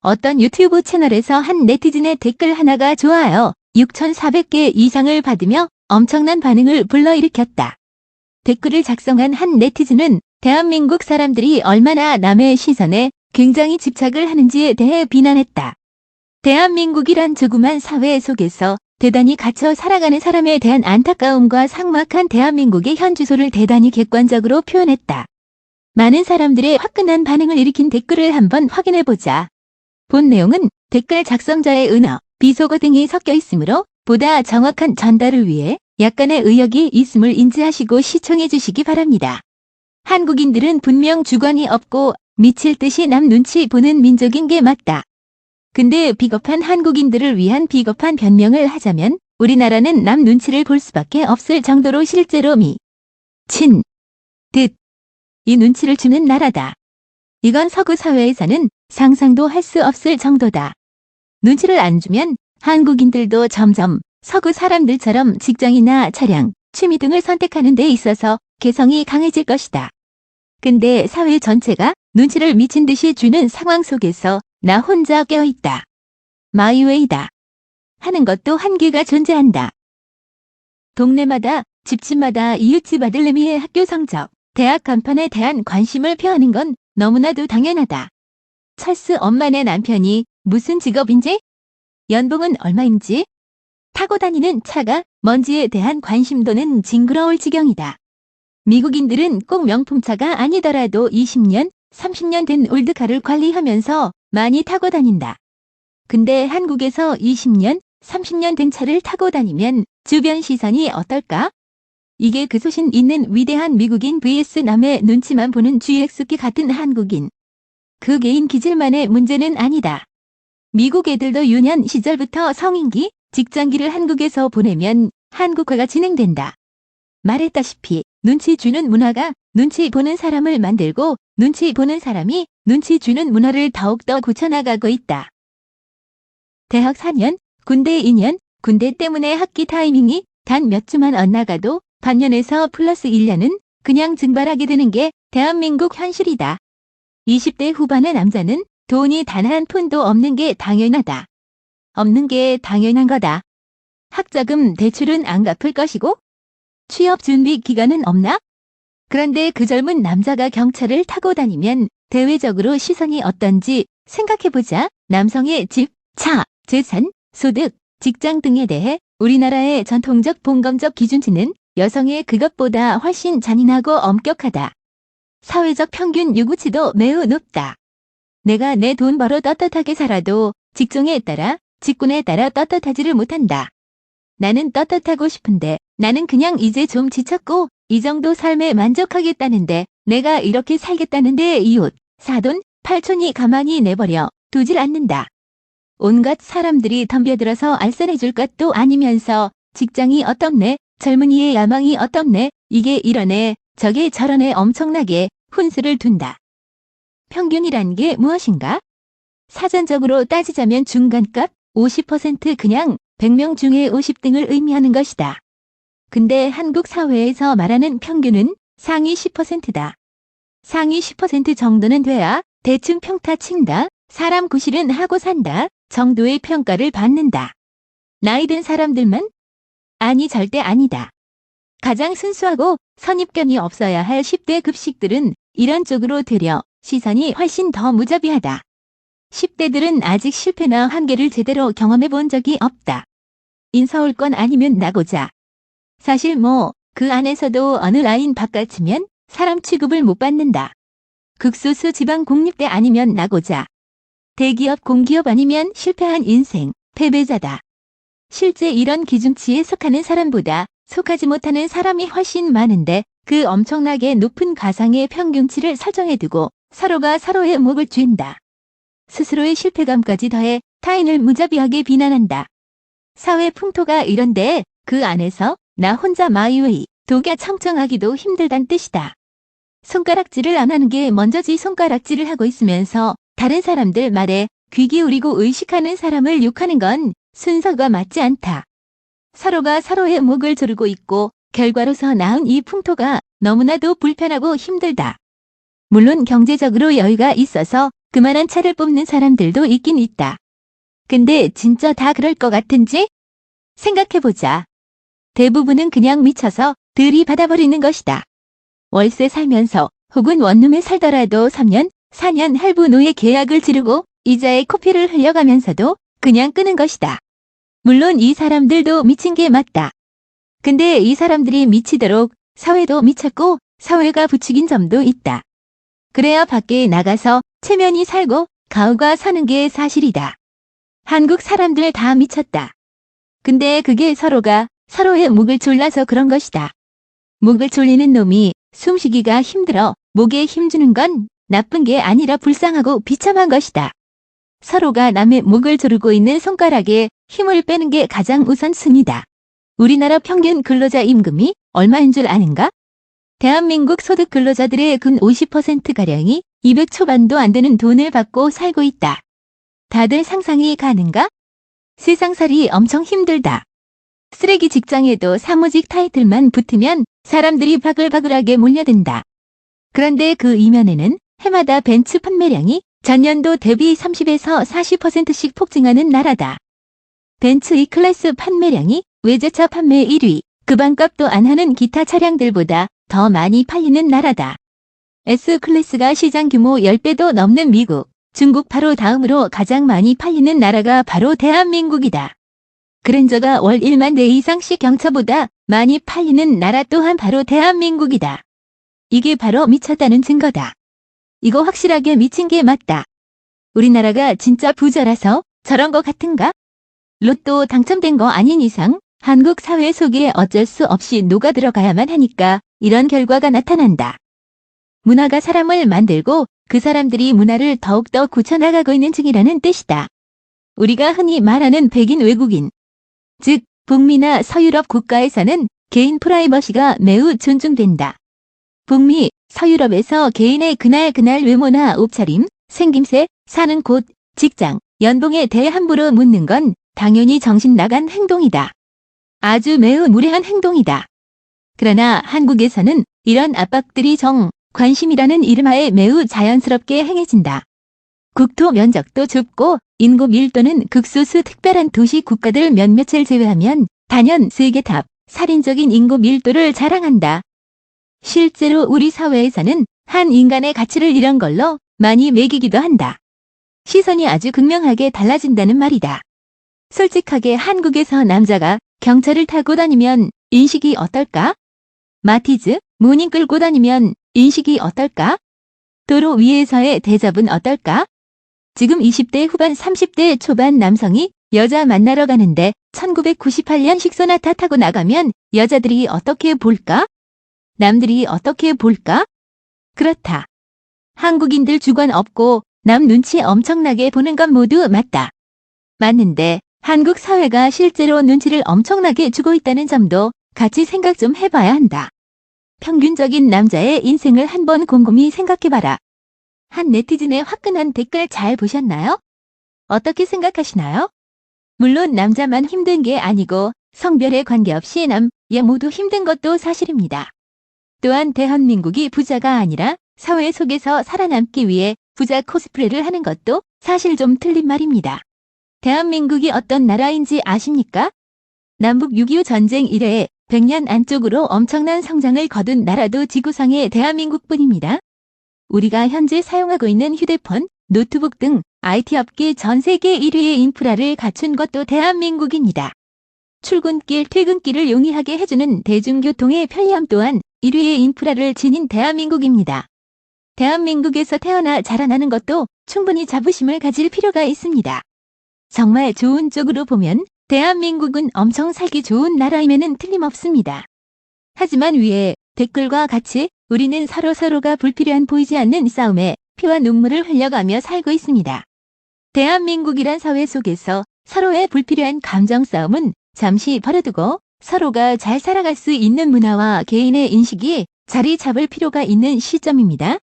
어떤 유튜브 채널에서 한 네티즌의 댓글 하나가 좋아요 6,400개 이상을 받으며 엄청난 반응을 불러일으켰다. 댓글을 작성한 한 네티즌은 대한민국 사람들이 얼마나 남의 시선에 굉장히 집착을 하는지에 대해 비난했다. 대한민국이란 조그만 사회 속에서 대단히 갇혀 살아가는 사람에 대한 안타까움과 삭막한 대한민국의 현 주소를 대단히 객관적으로 표현했다. 많은 사람들의 화끈한 반응을 일으킨 댓글을 한번 확인해보자. 본 내용은 댓글 작성자의 은어, 비속어 등이 섞여 있으므로 보다 정확한 전달을 위해 약간의 의역이 있음을 인지하시고 시청해 주시기 바랍니다. 한국인들은 분명 주관이 없고 미칠 듯이 남 눈치 보는 민족인 게 맞다. 근데 비겁한 한국인들을 위한 비겁한 변명을 하자면 우리나라는 남 눈치를 볼 수밖에 없을 정도로 실제로 친, 듯, 이 눈치를 주는 나라다. 이건 서구 사회에서는 상상도 할 수 없을 정도다. 눈치를 안 주면 한국인들도 점점 서구 사람들처럼 직장이나 차량, 취미 등을 선택하는 데 있어서 개성이 강해질 것이다. 근데 사회 전체가 눈치를 미친 듯이 주는 상황 속에서 나 혼자 껴있다. 마이웨이다. 하는 것도 한계가 존재한다. 동네마다, 집집마다 이웃집 아들내미의 학교 성적, 대학 간판에 대한 관심을 표하는 건 너무나도 당연하다. 철수 엄마네 남편이 무슨 직업인지? 연봉은 얼마인지? 타고 다니는 차가 뭔지에 대한 관심도는 징그러울 지경이다. 미국인들은 꼭 명품차가 아니더라도 20년, 30년 된 올드카를 관리하면서 많이 타고 다닌다. 근데 한국에서 20년, 30년 된 차를 타고 다니면 주변 시선이 어떨까? 이게 그 소신 있는 위대한 미국인 vs 남의 눈치만 보는 GX기 같은 한국인. 그 개인 기질만의 문제는 아니다. 미국 애들도 유년 시절부터 성인기, 직장기를 한국에서 보내면 한국화가 진행된다. 말했다시피 눈치 주는 문화가 눈치 보는 사람을 만들고 눈치 보는 사람이 눈치 주는 문화를 더욱더 고쳐나가고 있다. 대학 4년, 군대 2년, 군대 때문에 학기 타이밍이 단 몇 주만 엇나가도 반년에서 플러스 1년은 그냥 증발하게 되는 게 대한민국 현실이다. 20대 후반의 남자는 돈이 단 한 푼도 없는 게 당연하다. 없는 게 당연한 거다. 학자금 대출은 안 갚을 것이고 취업 준비 기간은 없나? 그런데 그 젊은 남자가 경차를 타고 다니면 대외적으로 시선이 어떤지 생각해보자. 남성의 집, 차, 재산, 소득, 직장 등에 대해 우리나라의 전통적 봉건적 기준치는 여성의 그것보다 훨씬 잔인하고 엄격하다. 사회적 평균 요구치도 매우 높다. 내가 내 돈 벌어 떳떳하게 살아도 직종에 따라, 직군에 따라 떳떳하지를 못한다. 나는 떳떳하고 싶은데 나는 그냥 이제 좀 지쳤고 이 정도 삶에 만족하겠다는데 내가 이렇게 살겠다는데 이웃, 사돈, 팔촌이 가만히 내버려 두질 않는다. 온갖 사람들이 덤벼들어서 알선해줄 것도 아니면서 직장이 어떻네, 젊은이의 야망이 어떻네, 이게 이러네, 저게 저러네 엄청나게 훈수를 둔다. 평균이란 게 무엇인가? 사전적으로 따지자면 중간값 50% 그냥 100명 중에 50등을 의미하는 것이다. 근데 한국 사회에서 말하는 평균은 상위 10%다. 상위 10% 정도는 돼야 대충 평타 친다, 사람 구실은 하고 산다 정도의 평가를 받는다. 나이 든 사람들만? 아니 절대 아니다. 가장 순수하고 선입견이 없어야 할 10대 급식들은 이런 쪽으로 되려 시선이 훨씬 더 무자비하다. 10대들은 아직 실패나 한계를 제대로 경험해 본 적이 없다. 인서울권 아니면 나고자. 사실 그 안에서도 어느 라인 바깥이면 사람 취급을 못 받는다. 극소수 지방 공립대 아니면 나고자. 대기업 공기업 아니면 실패한 인생, 패배자다. 실제 이런 기준치에 속하는 사람보다 속하지 못하는 사람이 훨씬 많은데 그 엄청나게 높은 가상의 평균치를 설정해두고 서로가 서로의 목을 쥔다. 스스로의 실패감까지 더해 타인을 무자비하게 비난한다. 사회 풍토가 이런데 그 안에서 나 혼자 마이웨이, 독야 청청하기도 힘들단 뜻이다. 손가락질을 안 하는 게 먼저지 손가락질을 하고 있으면서 다른 사람들 말에 귀 기울이고 의식하는 사람을 욕하는 건 순서가 맞지 않다. 서로가 서로의 목을 조르고 있고 결과로서 나온 이 풍토가 너무나도 불편하고 힘들다. 물론 경제적으로 여유가 있어서 그만한 차를 뽑는 사람들도 있긴 있다. 근데 진짜 다 그럴 것 같은지? 생각해보자. 대부분은 그냥 미쳐서 들이받아버리는 것이다. 월세 살면서 혹은 원룸에 살더라도 3년, 4년 할부 노예 계약을 지르고 이자에 코피를 흘려가면서도 그냥 끄는 것이다. 물론 이 사람들도 미친 게 맞다. 근데 이 사람들이 미치도록 사회도 미쳤고 사회가 부추긴 점도 있다. 그래야 밖에 나가서 체면이 살고 가오가 사는 게 사실이다. 한국 사람들 다 미쳤다. 근데 그게 서로가 서로의 목을 졸라서 그런 것이다. 목을 졸리는 놈이 숨쉬기가 힘들어 목에 힘주는 건 나쁜 게 아니라 불쌍하고 비참한 것이다. 서로가 남의 목을 조르고 있는 손가락에 힘을 빼는 게 가장 우선순위다. 우리나라 평균 근로자 임금이 얼마인 줄 아는가? 대한민국 소득 근로자들의 근 50%가량이 200 초반도 안 되는 돈을 받고 살고 있다. 다들 상상이 가는가? 세상살이 엄청 힘들다. 쓰레기 직장에도 사무직 타이틀만 붙으면 사람들이 바글바글하게 몰려든다. 그런데 그 이면에는 해마다 벤츠 판매량이 전년도 대비 30에서 40%씩 폭증하는 나라다. 벤츠 E클래스 판매량이 외제차 판매 1위, 그 반값도 안 하는 기타 차량들보다 더 많이 팔리는 나라다. S클래스가 시장 규모 10배도 넘는 미국, 중국 바로 다음으로 가장 많이 팔리는 나라가 바로 대한민국이다. 그랜저가 월 1만 대 이상씩 경차보다 많이 팔리는 나라 또한 바로 대한민국이다. 이게 바로 미쳤다는 증거다. 이거 확실하게 미친 게 맞다. 우리나라가 진짜 부자라서 저런 거 같은가? 로또 당첨된 거 아닌 이상 한국 사회 속에 어쩔 수 없이 녹아 들어가야만 하니까 이런 결과가 나타난다. 문화가 사람을 만들고 그 사람들이 문화를 더욱더 굳혀나가고 있는 중이라는 뜻이다. 우리가 흔히 말하는 백인 외국인, 즉 북미나 서유럽 국가에서는 개인 프라이버시가 매우 존중된다. 북미, 서유럽에서 개인의 그날 외모나 옷차림, 생김새, 사는 곳, 직장, 연봉에 대해 함부로 묻는 건 당연히 정신 나간 행동이다. 아주 매우 무례한 행동이다. 그러나 한국에서는 이런 압박들이 관심이라는 이름하에 매우 자연스럽게 행해진다. 국토 면적도 좁고 인구 밀도는 극소수 특별한 도시 국가들 몇몇을 제외하면 단연 세계탑, 살인적인 인구 밀도를 자랑한다. 실제로 우리 사회에서는 한 인간의 가치를 이런 걸로 많이 매기기도 한다. 시선이 아주 극명하게 달라진다는 말이다. 솔직하게 한국에서 남자가 경차를 타고 다니면 인식이 어떨까? 마티즈, 모닝 끌고 다니면 인식이 어떨까? 도로 위에서의 대접은 어떨까? 지금 20대 후반 30대 초반 남성이 여자 만나러 가는데 1998년식 소나타 타고 나가면 여자들이 어떻게 볼까? 남들이 어떻게 볼까? 그렇다. 한국인들 주관 없고 남 눈치 엄청나게 보는 건 모두 맞다. 맞는데 한국 사회가 실제로 눈치를 엄청나게 주고 있다는 점도 같이 생각 좀 해봐야 한다. 평균적인 남자의 인생을 한번 곰곰이 생각해봐라. 한 네티즌의 화끈한 댓글 잘 보셨나요? 어떻게 생각하시나요? 물론 남자만 힘든 게 아니고 성별에 관계없이 남, 여 모두 힘든 것도 사실입니다. 또한 대한민국이 부자가 아니라 사회 속에서 살아남기 위해 부자 코스프레를 하는 것도 사실 좀 틀린 말입니다. 대한민국이 어떤 나라인지 아십니까? 남북 6.25 전쟁 이래에 100년 안쪽으로 엄청난 성장을 거둔 나라도 지구상의 대한민국뿐입니다. 우리가 현재 사용하고 있는 휴대폰, 노트북 등 IT 업계 전 세계 1위의 인프라를 갖춘 것도 대한민국입니다. 출근길, 퇴근길을 용이하게 해주는 대중교통의 편리함 또한 1위의 인프라를 지닌 대한민국입니다. 대한민국에서 태어나 자라나는 것도 충분히 자부심을 가질 필요가 있습니다. 정말 좋은 쪽으로 보면 대한민국은 엄청 살기 좋은 나라임에는 틀림없습니다. 하지만 위에 댓글과 같이 우리는 서로가 불필요한 보이지 않는 싸움에 피와 눈물을 흘려가며 살고 있습니다. 대한민국이란 사회 속에서 서로의 불필요한 감정 싸움은 잠시 버려두고 서로가 잘 살아갈 수 있는 문화와 개인의 인식이 자리 잡을 필요가 있는 시점입니다.